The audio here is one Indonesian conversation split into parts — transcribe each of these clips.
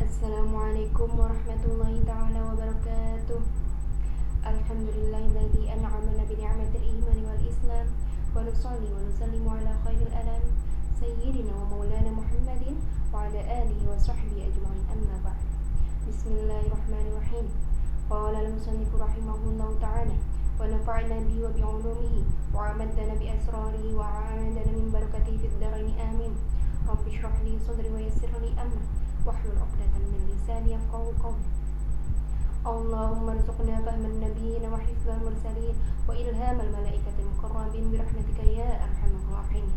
Assalamualaikum warahmatullahi ta'ala wabarakatuh. Alhamdulillahilladzi an'amana bi ni'matil iman wal islam wa nusalli wa nusallimu ala khairil anam sayyidina wa maulana Muhammadin wa ala alihi wa sahbihi ajma'in, amma ba'd. Bismillahirrahmanirrahim. Qala al-musannifu rahimahullahu ta'ala wa nafa'na bihi wa bi'ulumihi wa amaddana bi asrarihi wa a'adana min barakatihi fid dharaini amin. Rabbi shrah li sadri wa yassir li amri wahlul 'uqdatam min lisani yafqahu qawli. Allahumma arzuqna fahman nabiyyin wa hifdzal mursalin wa ilhamal malaikatil muqarrabin bi rahmatika ya arhamar rahimin.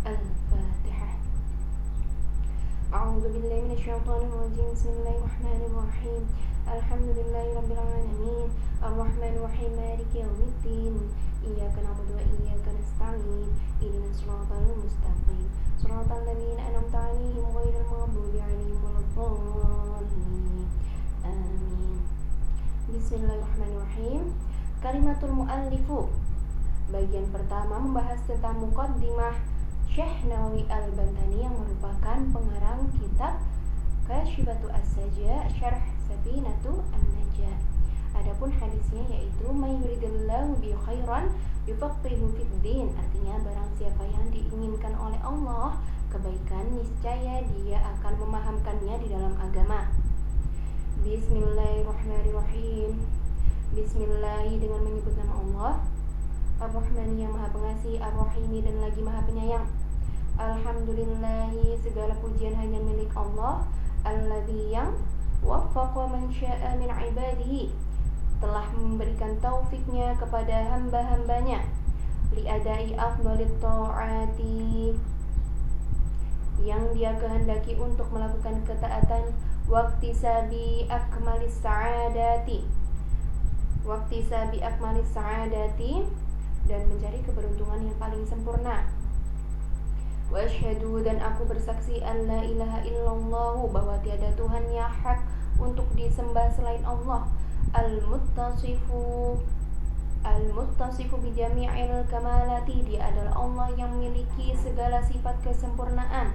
Al-Fatihah. A'udzu billahi minasy syaithanir rajim. Bismillahirrahmanirrahim. Alhamdulillahi rabbil alamin. Arrahmanir rahim. Maliki yaumiddin. Iyyaka na'budu wa iyyaka nasta'in. Ihdinas siratal mustaqim. Siratal ladzina an'amta 'alaihim ghairil maghdubi 'alaihim waladdallin. Amin. Bismillahirrahmanirrahim. Kalimatul muallifu. Bagian pertama membahas tentang muqaddimah Syekh Nawawi Al-Bantani yang merupakan pengarang kitab Kasyifatu As-Saja Syarh Safinatu An-Najah. Adapun hadisnya yaitu may yuridillahu bi khairan yufaqihu fid din, artinya barang siapa yang diinginkan oleh Allah kebaikan, niscaya dia akan memahamkannya di dalam agama. Bismillahirrahmanirrahim. Bismillahi dengan menyebut nama Allah, Ar-Rahmani yang maha pengasih, Ar-Rahimi dan lagi maha penyayang. Alhamdulillahi, segala pujian hanya milik Allah, alladzi yang waffaqa man syaa min ibadihi, telah memberikan taufiknya kepada hamba-hambanya, liadai afdalit ta'ati, yang dia kehendaki untuk melakukan ketaatan, waqtisabi akmalis sa'adati, waqtisabi akmalis sa'adati, dan mencari keberuntungan yang paling sempurna. Wa asyhadu, dan aku bersaksi, an la ilaha illallah, bahwa tiada Tuhan yang hak untuk disembah selain Allah, al-muttasifu bi jami'il kamalati, dia adalah Allah yang memiliki segala sifat kesempurnaan.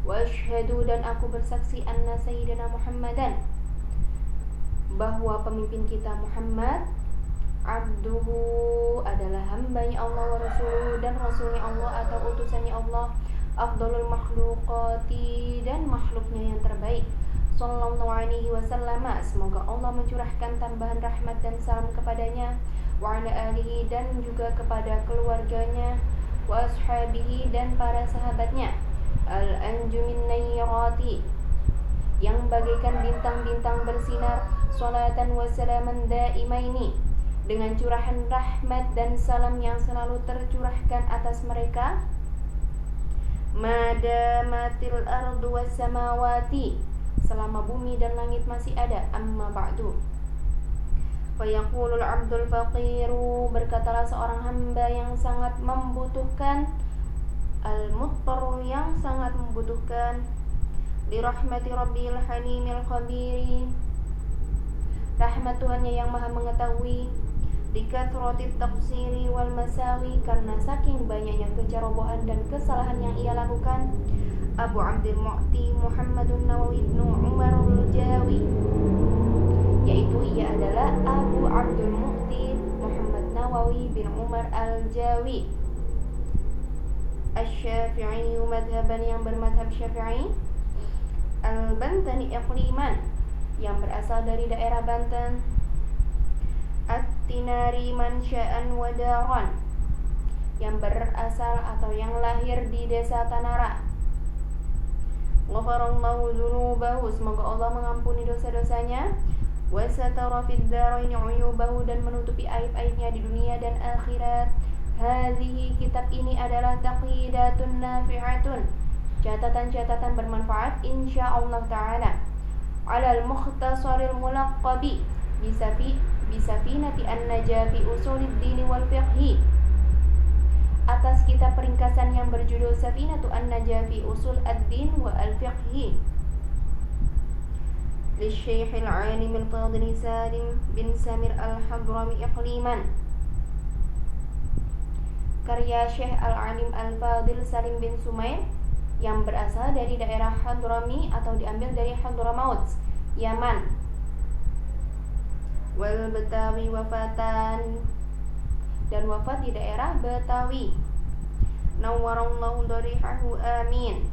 Wa asyhadu, dan aku bersaksi, anna sayyidina Muhammadan, bahwa pemimpin kita Muhammad, abduhu, adalah hambanya Allah, wa rasuluhu, dan rasulnya Allah atau utusannya Allah, afdalul makhluqati, dan makhluknya yang terbaik, sallallahu alaihi wasallam, semoga Allah mencurahkan tambahan rahmat dan salam kepadanya, wa ala alihi, dan juga kepada keluarganya, wa ashabihi, dan para sahabatnya, al-anjumin nayrati, yang bagaikan bintang-bintang bersinar, salatan wa salaman daimaini, dengan curahan rahmat dan salam yang selalu tercurahkan atas mereka, madamatil ardu was samawati, selama bumi dan langit masih ada, amma ba'du. Fayaqulul abdul faqiru, berkatalah seorang hamba yang sangat membutuhkan, al-muttar, yang sangat membutuhkan, li rahmati rabbil halimil khabiri, rahmat Tuhannya yang maha mengetahui, likathrati taqsiri wal masawi, karena saking banyaknya kecerobohan dan kesalahan yang ia lakukan. Abu Abdul Mu'ti Muhammadun Nawawi ibnu Umar al-Jawi, yaitu ia adalah Abu Abdul Mu'ti Muhammad Nawawi bin Umar al-Jawi, asy-Syafi'i, madhaban yang bermadhab Syafi'i, al-Bantani iqliman, yang berasal dari daerah Banten, at-Tinari mansya'an wa daran, yang berasal atau yang lahir di desa Tanara. Ghafarallahu dzunubahu, semoga Allah mengampuni dosa-dosanya, wa satara fid dharaini uyubahu, dan menutupi aib-aibnya di dunia dan akhirat. Hadhihi, kitab ini adalah taqidatun nafi'atun, catatan-catatan bermanfaat insyaallah taala, alal mukhtasaril mulaqqabi bisafinati an-najah fi usulid dini wal fiqhi, atas kitab peringkasan yang berjudul Safinatu an-Najah fi usul ad-din wa al-fiqhi, li Syekh al-Alim al-Fadil Salim bin Samir al-Hadrami iqliman, karya Syekh al-Alim al-Fadil Salim bin Sumair yang berasal dari daerah Hadrami atau diambil dari Hadramaut, Yaman. Wal Betawi wafatan, dan wafat di daerah Betawi. Nawwarallahu darihahu, amin.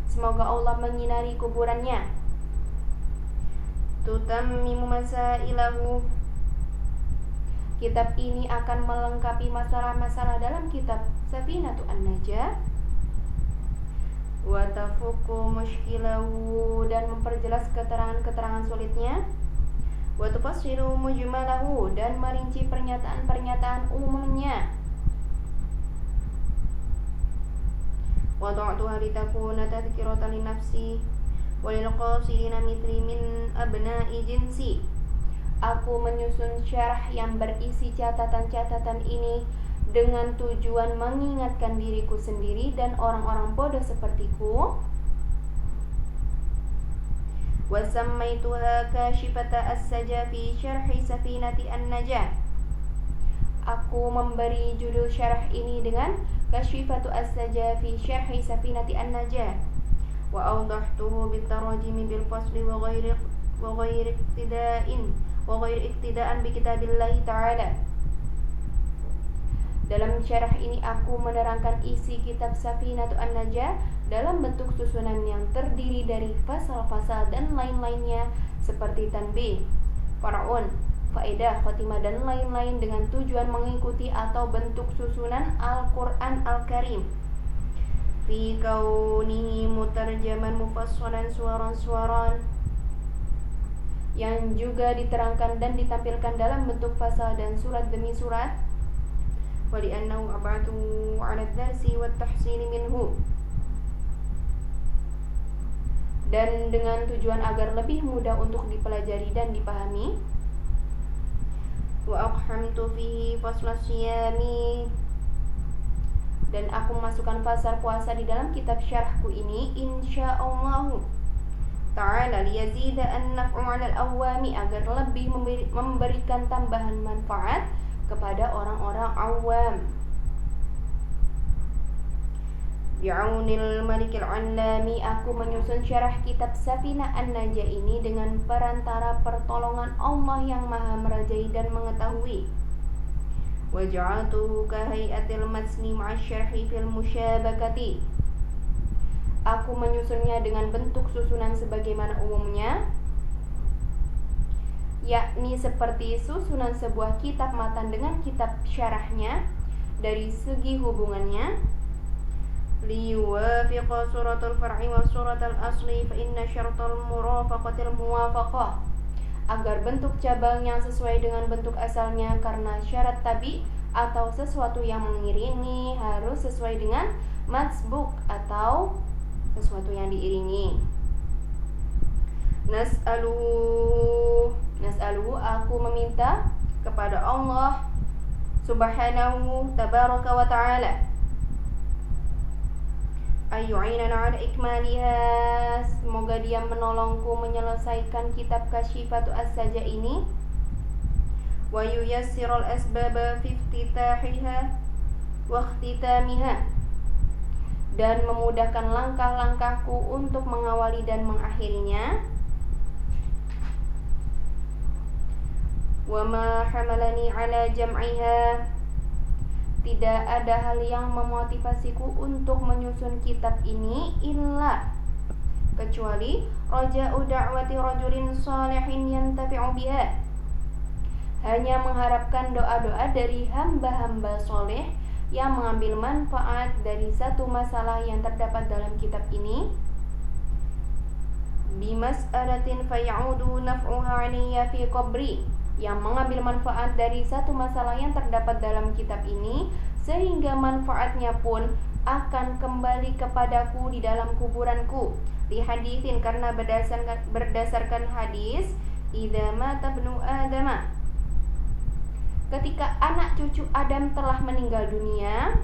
Semoga Allah menyinari kuburannya. Tutammimu masailahu, kitab ini akan melengkapi masalah-masalah dalam kitab Safinatu An-Najah. Wa tafuku mushkilahu, dan memperjelas keterangan-keterangan sulitnya. Wa tufassiru mujmalahu, dan merinci pernyataan-pernyataan umumnya. Wa ta'tuha litakuna tadhkiratan linafsi wa lil qasidina mithli min abna'i jinsi. Aku menyusun syarah yang berisi catatan-catatan ini dengan tujuan mengingatkan diriku sendiri dan orang-orang bodoh sepertiku. Wa sammaituha kashifata as-saja fi syarhi Safinati An-Najah. Aku memberi judul syarah ini dengan Kashifatu as-saja fi syarhi Safinati An-Najah. Wa awdahtuhu bitarajimi bil fasli wa ghairi iktidaan bi kitabillahi ta'ala. Dalam syarah ini aku menerangkan isi kitab Safinatu An-Najah dalam bentuk susunan yang terdiri dari fasal-fasal dan lain-lainnya seperti tanbih, far'un, faedah, khotimah dan lain-lain dengan tujuan mengikuti atau bentuk susunan Al-Quran Al-Karim. Fi kaunihi mutarjaman mufassalan suwaran-suwaran, yang juga diterangkan dan ditampilkan dalam bentuk fasal dan surat demi surat. Wa li'annahu ab'atu 'ala ad-darsi wa at-tahsini minhu, dan dengan tujuan agar lebih mudah untuk dipelajari dan dipahami. Wa aqhamtu fihi fasla siyami, dan aku memasukkan fasal puasa di dalam kitab syarahku ini insyaallah ta'ala liyazida an-naf'u 'ala al-awwami, agar lebih memberikan tambahan manfaat kepada orang-orang awam. Bi'aunil malikil 'allami, aku menyusun syarah kitab Safinah An-Najah ini dengan perantara pertolongan Allah yang maha merajai dan mengetahui. Wa ja'altuhu ka hay'atil matsni ma'asyarhi fil musyabakati, aku menyusunnya dengan bentuk susunan sebagaimana umumnya, yakni seperti susunan sebuah kitab matan dengan kitab syarahnya dari segi hubungannya. Liwafiqa suratul far'i wa suratul asli fa inna syartal murafaqatil muwafaqah, agar bentuk cabang yang sesuai dengan bentuk asalnya, karena syarat tabi atau sesuatu yang mengiringi harus sesuai dengan matsbuk atau sesuatu yang diiringi. Nas'aluhu, aku meminta kepada Allah subhanahu tabaraka wa ta'ala ayyu'inana 'ala ikmaliha, semoga dia menolongku menyelesaikan kitab Kashifatu as-saja ini. Wa yuyassiral asbaba fi iftitahiha wa ikhtitamiha, dan memudahkan langkah-langkahku untuk mengawali dan mengakhirinya. Wa ma hamalani 'ala jam'iha, tidak ada hal yang memotivasiku untuk menyusun kitab ini illa kecuali raja'u da'wati rajulin salihin yantafi'u biha, hanya mengharapkan doa-doa dari hamba-hamba soleh yang mengambil manfaat dari satu masalah yang terdapat dalam kitab ini. Bimas'alatin faya'udu naf'uha 'alayya fi qabri, yang mengambil manfaat dari satu masalah yang terdapat dalam kitab ini, sehingga manfaatnya pun akan kembali kepadaku di dalam kuburanku. Li haditsin, karena berdasarkan hadis, idza mata ibnu adama, ketika anak cucu Adam telah meninggal dunia,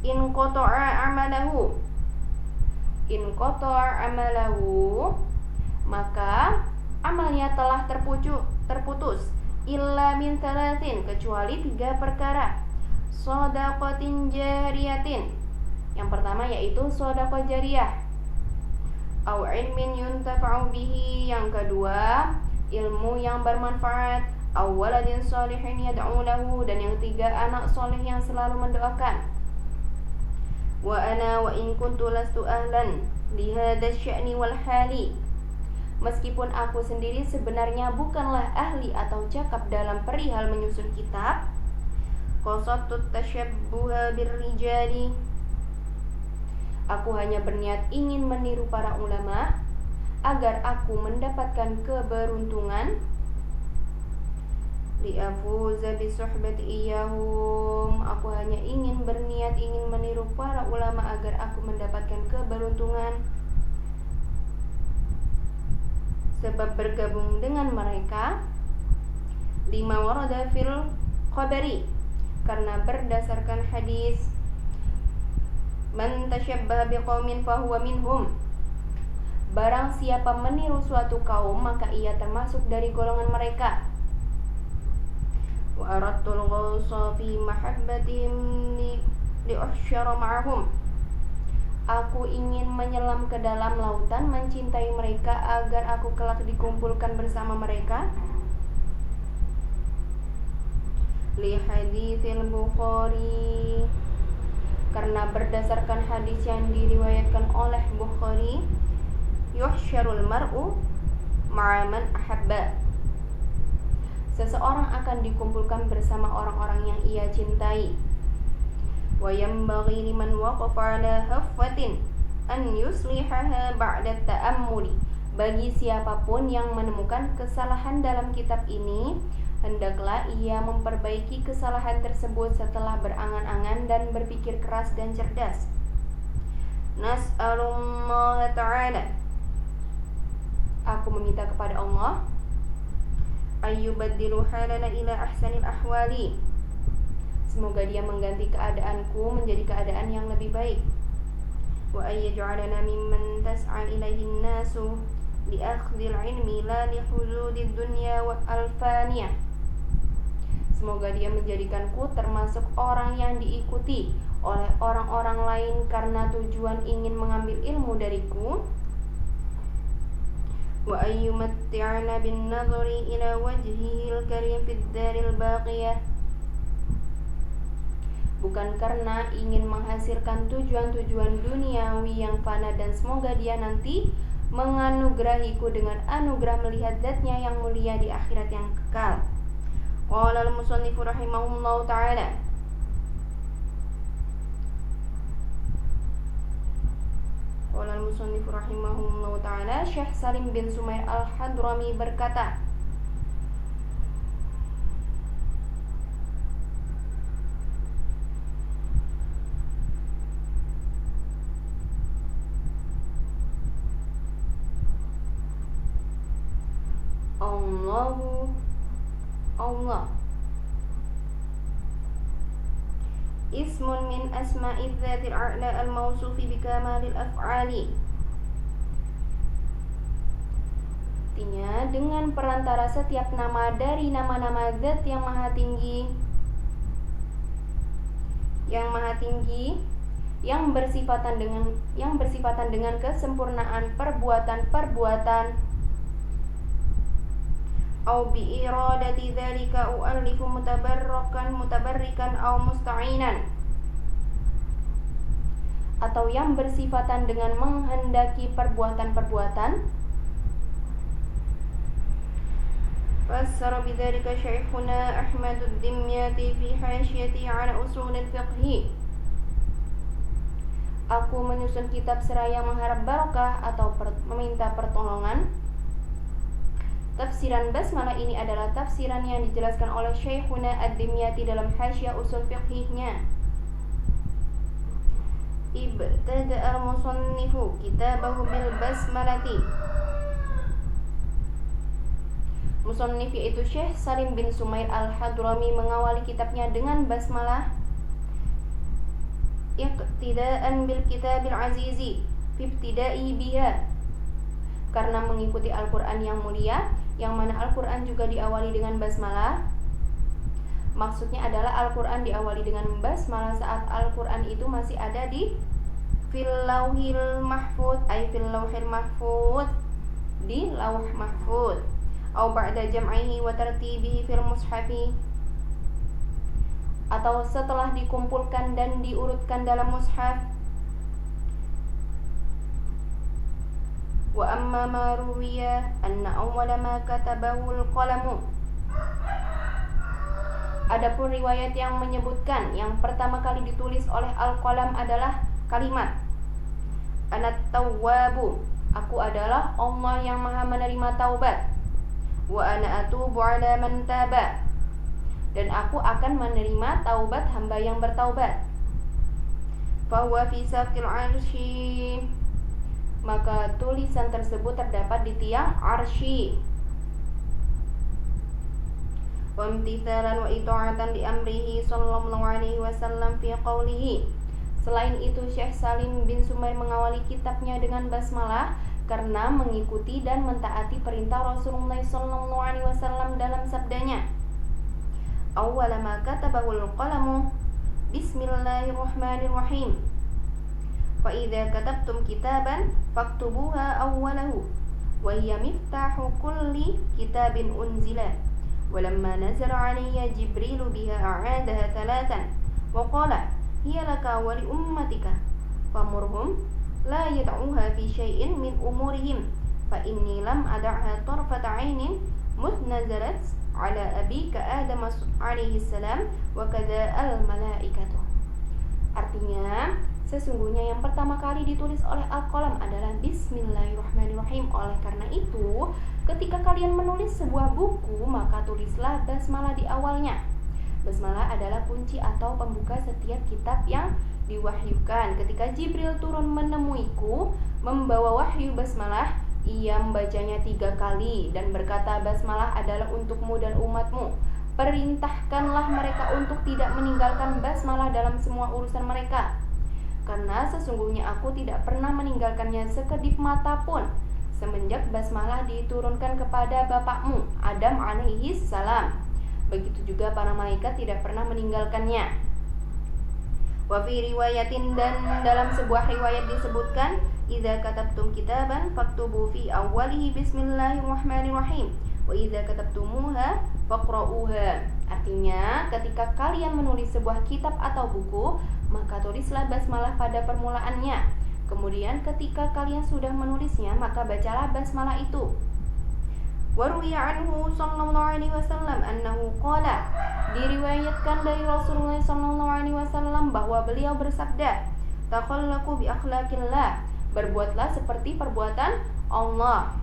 in qata'a amalahu, maka amalnya telah terputus, illa min thalathin, kecuali 3 perkara. Shadaqatin jariyatin, Yang pertama yaitu shadaqah jariyah, au ilmin yuntafa'u bihi. Yang kedua, ilmu yang bermanfaat, au waladin shalihin yad'u lahu. Dan yang ketiga, anak soleh yang selalu mendoakan. Wa ana wa in kuntu lastu ahlan li hadha sya'ni wal hali. Meskipun aku sendiri sebenarnya bukanlah ahli atau cakap dalam perihal menyusun kitab, qasadtu tasyabbuha birrijali. Aku hanya berniat ingin meniru para ulama agar aku mendapatkan keberuntungan. Li'afuza bisuhbati iyahum. Aku hanya berniat ingin meniru para ulama agar aku mendapatkan keberuntungan, sebab bergabung dengan mereka. Lima warada fil khabari, karena berdasarkan hadis, man tasyabbaha biqaumin fahuwa minhum. Barang siapa meniru suatu kaum, maka ia termasuk dari golongan mereka. Wa aradtul ghawsa fi mahabbatihim liuhsyara ma'ahum. Aku ingin menyelam ke dalam lautan mencintai mereka agar aku kelak dikumpulkan bersama mereka. Li haditsil Bukhari, karena berdasarkan hadis yang diriwayatkan oleh Bukhari, yuhsyarul mar'u ma'a man ahabba. Seseorang akan dikumpulkan bersama orang-orang yang ia cintai. Wa yanbaghi liman waqafa 'ala hafwatin an yuslihaha ba'da ta'ammuli. Bagi siapapun yang menemukan kesalahan dalam kitab ini, hendaklah ia memperbaiki kesalahan tersebut setelah berangan-angan dan berpikir keras dan cerdas. Nas'alullah ta'ala, aku meminta kepada Allah, ayyubaddilu halana ila ahsanil ahwali, semoga dia mengganti keadaanku menjadi keadaan yang lebih baik. Wa ayyaj'alana mimman tas'a ilaihin nasu li akhdhil ilmi la li huzudid dunya wa alfaniyah. Semoga dia menjadikanku termasuk orang yang diikuti oleh orang-orang lain karena tujuan ingin mengambil ilmu dariku. Wa ayyumatti'ana bin nadhari ila wajhihil karim fid daril baqiyah, bukan karena ingin menghasilkan tujuan-tujuan duniawi yang fana, dan semoga dia nanti menganugerahiku dengan anugerah melihat zatnya yang mulia di akhirat yang kekal. Qala al-musannifu rahimahullahu ta'ala, qala al-musannifu rahimahullahu ta'ala, Syekh Salim bin Sumair al-Hadrami berkata, Allah ismun min asma'idz dzatil a'la al-mausufi bikamalil af'ali. Artinya, dengan perantara setiap nama dari nama-nama zat yang maha tinggi, yang bersifatan dengan kesempurnaan perbuatan-perbuatan. Au bi iradati dzalika u'allifu mutabarrikan au musta'inan, atau yang bersifatan dengan menghendaki perbuatan-perbuatan. Fassara bidzalika Syekhuna Ahmadud Dimyati fi hasyiyati 'ala usulil fiqh. Aku menyusun kitab seraya mengharap barokah atau meminta pertolongan. Tafsiran basmalah ini adalah tafsiran yang dijelaskan oleh Syekhuna Ad-Dimyati dalam Hasyiyah Usul Fiqhihnya. Ibtada al-musannifu kitabahu bil basmalati. Musannif yaitu Syekh Salim bin Sumair al-Hadrami mengawali kitabnya dengan basmalah, iqtidaan bil kitabil azizi fi ibtida'i biha, karena mengikuti Al-Quran yang mulia, yang mana Al-Quran juga diawali dengan basmalah. Maksudnya adalah Al-Quran diawali dengan basmalah saat Al-Quran itu masih ada di fil lauhil mahfuz ay fil lauhil mahfuz, di lauh mahfuz, atau ba'da jam'ihi wa tartibihi fil mushafi, atau setelah dikumpulkan dan diurutkan dalam mushaf. Wa amma ma ruwiya anna awwala ma katabahu al-qalamu, adapun riwayat yang menyebutkan yang pertama kali ditulis oleh al-qalam adalah kalimat Anat tawwabu, aku adalah Allah yang maha menerima taubat. Wa ana atubu ala man taba, dan aku akan menerima taubat hamba yang bertaubat. Fa huwa fi saqil arsy, maka tulisan tersebut terdapat di tiang arsy. Wa imtithalan wa ita'atan li amrihi sallallahu alaihi wasallam fi qawlihi. Selain itu, Syekh Salim bin Sumair mengawali kitabnya dengan basmalah karena mengikuti dan mentaati perintah Rasulullah sallallahu alaihi wasallam dalam sabdanya, awwala ma katabahul qalamu bismillahirrahmanirrahim. Fa idza katabtum kitaban faktubuha awwalahu wa hiya miftahu kulli kitabin unzila. Walamma nazara alayya Jibril biha a'adaha thalathan wa qala hiya laka wa li ummatika famurhum la yad'uha fi syai'in min umurihim fa inni lam ad'ha tarfata 'ainin munazalat ala abika Adam alaihi salam wa kadza al malaikatu. Artinya, sesungguhnya yang pertama kali ditulis oleh al-qalam adalah Bismillahirrahmanirrahim. Oleh karena itu, ketika kalian menulis sebuah buku, maka tulislah basmalah di awalnya. Basmalah adalah kunci atau pembuka setiap kitab yang diwahyukan. Ketika Jibril turun menemuiku membawa wahyu basmalah, ia membacanya 3 kali dan berkata, basmalah adalah untukmu dan umatmu. Perintahkanlah mereka untuk tidak meninggalkan basmalah dalam semua urusan mereka, karena sesungguhnya aku tidak pernah meninggalkannya sekedip mata pun semenjak basmalah diturunkan kepada bapakmu Adam alaihi salam. Begitu juga para malaikat tidak pernah meninggalkannya. Wa fi riwayatin, dan dalam sebuah riwayat disebutkan, idza katabtum kitaban faktubu fi awwalihi bismillahirrahmanirrahim wa idza katabtumuha faqra'uha. Artinya, ketika kalian menulis sebuah kitab atau buku, maka tulislah basmalah pada permulaannya. Kemudian ketika kalian sudah menulisnya, maka bacalah basmalah itu. Wa ruwiya anhu sallallahu alaihi wasallam annahu qala, diriwayatkan dari Rasulullah sallallahu alaihi wasallam bahwa beliau bersabda, takhallaqu bi akhlaqillah, berbuatlah seperti perbuatan Allah.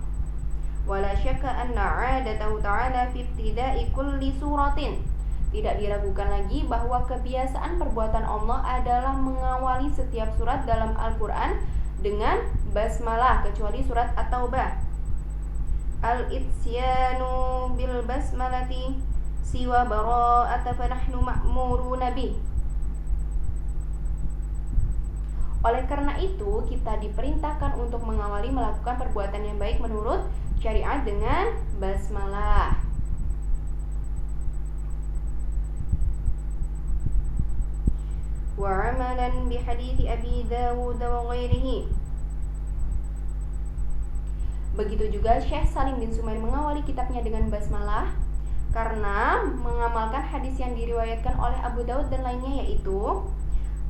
Wala syakka anna 'adatahu ta'ala fi ibtida'i kulli suratin, tidak diragukan lagi bahwa kebiasaan perbuatan Allah adalah mengawali setiap surat dalam Al-Quran dengan basmalah, kecuali surat At-Taubah. Al-itsyanu bil basmalati siwa bara'ata fa nahnu ma'muruna bih. Oleh karena itu, kita diperintahkan untuk mengawali melakukan perbuatan yang baik menurut syariat dengan basmalah. Wa amalan bi hadits Abi Dawud wa ghairihi. Begitu juga Syekh Salim bin Sumair mengawali kitabnya dengan basmalah karena mengamalkan hadis yang diriwayatkan oleh Abu Daud dan lainnya, yaitu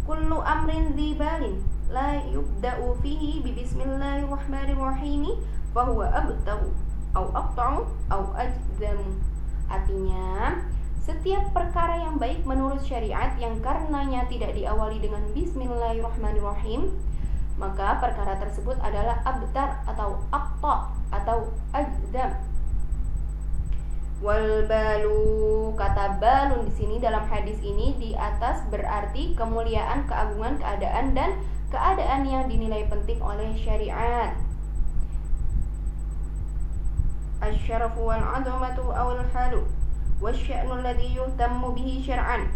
kullu amrin dzibalin la yubda'u fihi bi bismillahirrahmanirrahim fa huwa abta'u au aqta'u au ajdamu. Artinya, setiap perkara yang baik menurut syariat yang karenanya tidak diawali dengan bismillahirrahmanirrahim, maka perkara tersebut adalah abtar atau aqta atau ajdam. Wal balu, kata balun di sini dalam hadis ini di atas berarti kemuliaan, keagungan, keadaan dan keadaan yang dinilai penting oleh syariat. Asy-syarafu wal 'azamatu aw al-halu wasya'nu alladhi yuhtammu bihi syar'an.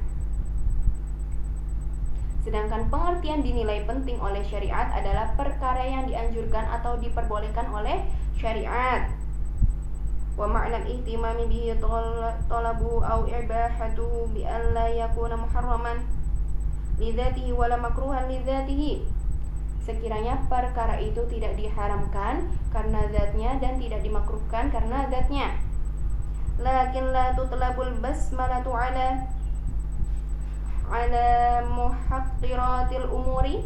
Sedangkan pengertian dinilai penting oleh syariat adalah perkara yang dianjurkan atau diperbolehkan oleh syariat. Wa ma'na al-ihtimami bihi talabu aw ibahatuhu bi an la yakuna muharraman li dzatihi wa la makruhan li dzatihi. sekiranya perkara itu tidak diharamkan karena zatnya dan tidak dimakruhkan karena zatnya. Lakin la tutlabul basmalatu ala muhaqqiratil umuri.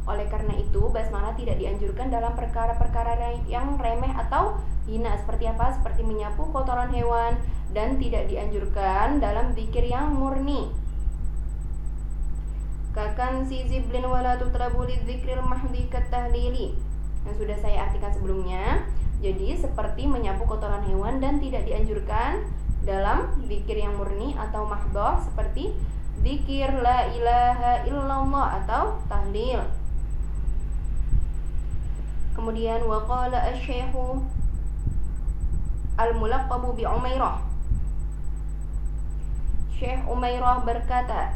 Oleh karena itu, basmalah tidak dianjurkan dalam perkara-perkara yang remeh atau hina. Seperti apa? Seperti menyapu kotoran hewan, dan tidak dianjurkan dalam zikir yang murni. Kakan si ziblin wala tutlabu lidzikril mahdi katahlili, yang sudah saya artikan sebelumnya. Jadi seperti menyapu kotoran hewan dan tidak dianjurkan dalam zikir yang murni atau mahdhah seperti zikir la ilaha illallah atau tahlil. Kemudian waqala asy-syaikhu al-mulaqqabu bi Umairah. Syekh Umairah berkata,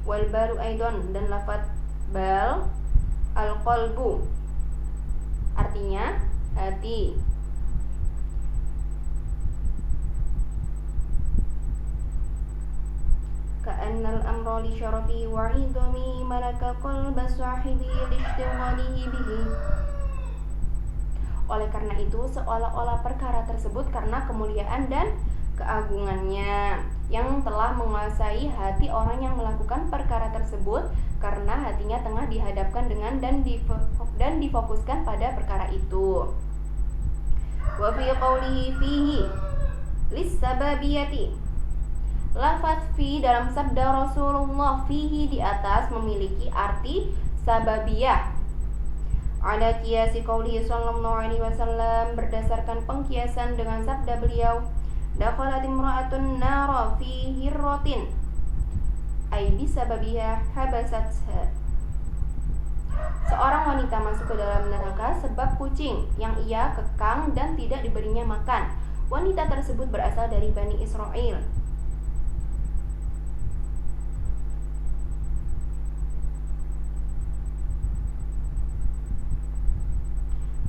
wal balu aidan, dan lafaz bal al-qalbu artinya hati. Ka'annal amra li syarafi wa 'idami malaka qalba sahibi lishtighalihi bihi. Oleh karena itu, seolah-olah perkara tersebut karena kemuliaan dan keagungannya yang telah menguasai hati orang yang melakukan perkara tersebut, karena hatinya tengah dihadapkan dengan dan difokuskan pada perkara itu. Wa fi qawlihi fihi lis-sababiyati. Lafaz fi dalam sabda Rasulullah fihi di atas memiliki arti sababiyah. Ada qiyasi qaulihi sallallahu alaihi wasallam, berdasarkan pengkiasan dengan sabda beliau, dakhalat imra'atun nara fi hirratin ay bisababiha habasatha. Seorang wanita masuk ke dalam neraka sebab kucing yang ia kekang dan tidak diberinya makan. Wanita tersebut berasal dari Bani Israel.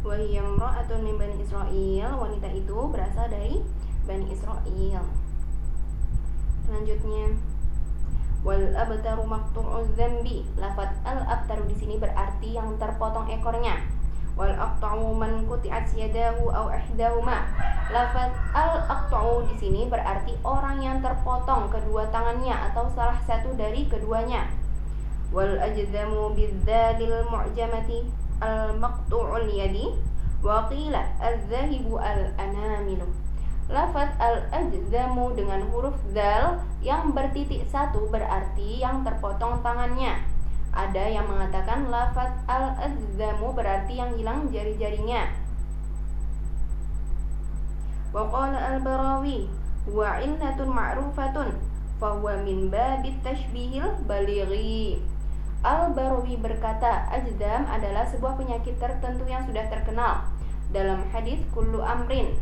Wahiyya imra'atun min Bani Israil, wanita itu berasal dari Bani Israil. Selanjutnya, wal abtaru maqtu'uz dzambi. Lafaz al abtaru di sini berarti yang terpotong ekornya. Wal aqta'u man quti'at yadahu aw ihdahuma. Lafaz al aqta'u di sini berarti orang yang terpotong kedua tangannya atau salah satu dari keduanya. Wal ajzamu bidzalil mu'jamati al maqtu'ul yadi wa qila az-zahibu al anamilu. Lafaz al-ajzamu dengan huruf zal yang bertitik satu berarti yang terpotong tangannya. Ada yang mengatakan lafaz al-ajzamu berarti yang hilang jari-jarinya. Wa qala al-Barawi wa illatun ma'rufatun fa huwa min babit tashbihil balighi. Al-Barawi berkata, ajdam adalah sebuah penyakit tertentu yang sudah terkenal. Dalam hadis kullu amrin,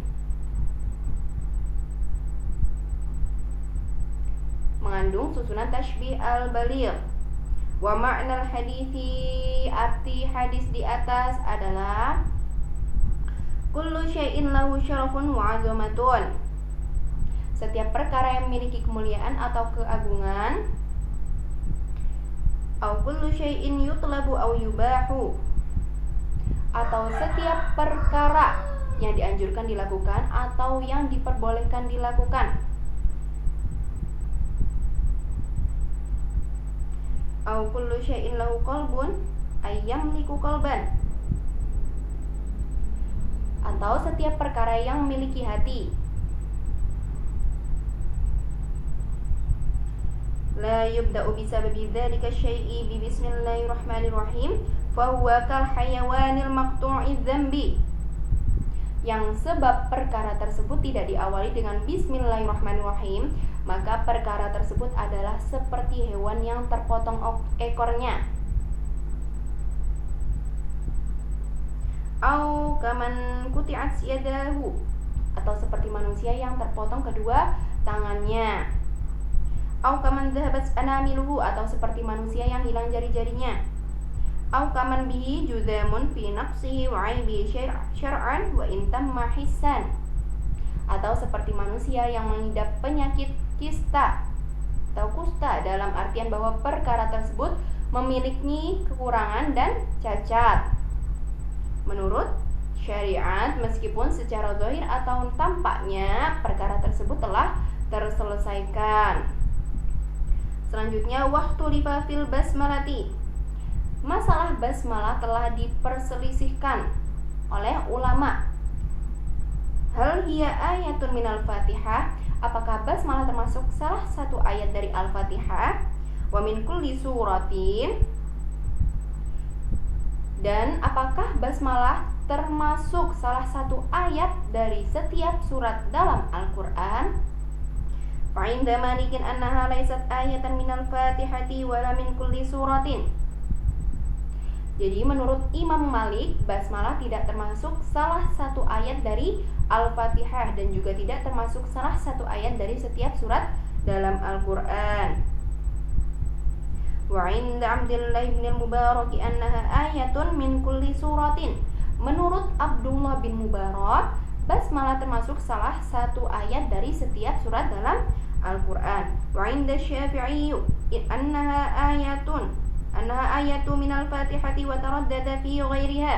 mengandung susunan tashbih al-baligh. Wa ma'nal hadithi, arti hadis di atas adalah kullu syai'in lahu syarafun wa 'azamatun. Setiap perkara yang memiliki kemuliaan atau keagungan. Au kullu syai'in yutlabu au yubahu, atau setiap perkara yang dianjurkan dilakukan atau yang diperbolehkan dilakukan. Au kullu syai'in lahu qalbun ay yamliku qalban, atau setiap perkara yang memiliki hati. La yubda'u bisababi dzalika syai'i bi bismillahirrahmanirrahim fa huwa kal hayawanil maqtu'i dzambi. Yang sebab perkara tersebut tidak diawali dengan bismillahirrahmanirrahim, maka perkara tersebut adalah seperti hewan yang terpotong ekornya. Au kaman quti'at yadahu, atau seperti manusia yang terpotong kedua tangannya. Au kaman dhahabat anamiluhu, atau seperti manusia yang hilang jari-jarinya. Au kaman bihi judamun fi nafsihi wa aibi syar'an wa intamma hissan, atau seperti manusia yang mengidap penyakit kista atau kusta, dalam artian bahwa perkara tersebut memiliki kekurangan dan cacat. Menurut syariat, meskipun secara zahir atau tampaknya perkara tersebut telah terselesaikan. Selanjutnya, waktu lifafil basmalati. Masalah basmalah telah diperselisihkan oleh ulama. Hal hiya ayatun minal Fatihah? Apakah basmalah termasuk salah satu ayat dari Al-Fatihah? Wa min kulli suratin. Dan apakah basmalah termasuk salah satu ayat dari setiap surat dalam Al-Qur'an? Fa inda Malikin annaha laysat ayatan minal Fatihati wala min kulli suratin. Jadi menurut Imam Malik, basmalah tidak termasuk salah satu ayat dari Al-Fatihah dan juga tidak termasuk salah satu ayat dari setiap surat dalam Al-Qur'an. Wa 'inda Abdullah bin Mubarak annaha ayatun min kulli suratin. Menurut Abdullah bin Mubarak, basmalah termasuk salah satu ayat dari setiap surat dalam Al-Qur'an. Wa 'inda Syafi'i annaha ayatu minal Fatihati wa taraddada fi ghairiha.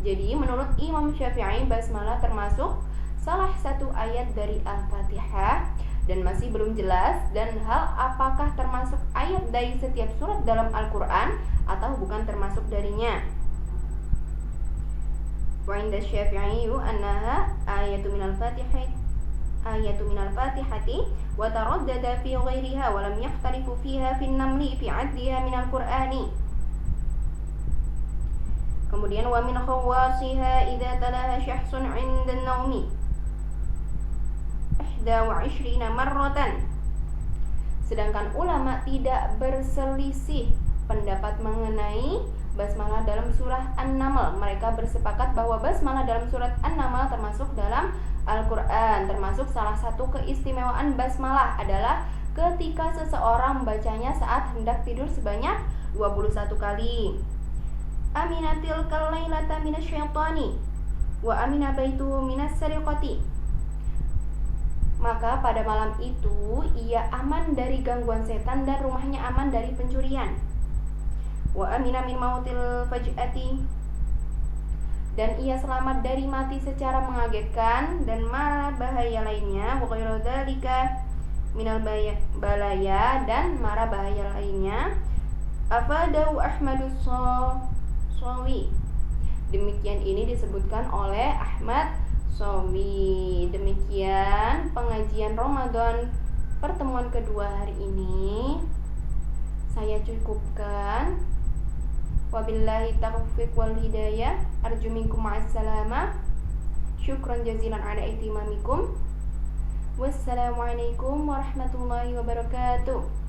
Jadi menurut Imam Syafi'i, basmalah termasuk salah satu ayat dari Al-Fatihah dan masih belum jelas dan hal apakah termasuk ayat dari setiap surat dalam Al-Qur'an atau bukan termasuk darinya. Wa 'inda Syafi'i annaha ayatu minal Fatihati wa taraddada fi ghairiha wa lam yakhtalifu fiha fi an-namli fi 'addiha min al-Qur'ani. Kemudian wa min khawasiha idza talaha syakhsun 'inda an-nawmi 21 marratan. Sedangkan ulama tidak berselisih pendapat mengenai basmalah dalam surah An-Naml. Mereka bersepakat bahwa basmalah dalam surat An-Naml termasuk dalam Al-Qur'an. Termasuk salah satu keistimewaan basmalah adalah ketika seseorang membacanya saat hendak tidur sebanyak 21 kali. Aminatil kalailata minasyaitani wa amina baituhu minas sariqati. Maka pada malam itu ia aman dari gangguan setan dan rumahnya aman dari pencurian. Wa amina min mautil faj'ati. Dan ia selamat dari mati secara mengagetkan dan mara bahaya lainnya. Wa ghairu dzalika minal balaya, dan mara bahaya lainnya. Afadahu Ahmadus Shawi. Demikian ini disebutkan oleh Ahmad Shawi. Demikian pengajian Ramadan pertemuan kedua hari ini. Saya cukupkan. Wabillahi taufiq wal hidayah. Arju minkum ma'assalamah. Syukran jazilan ala ihtimamikum. Wassalamualaikum warahmatullahi wabarakatuh.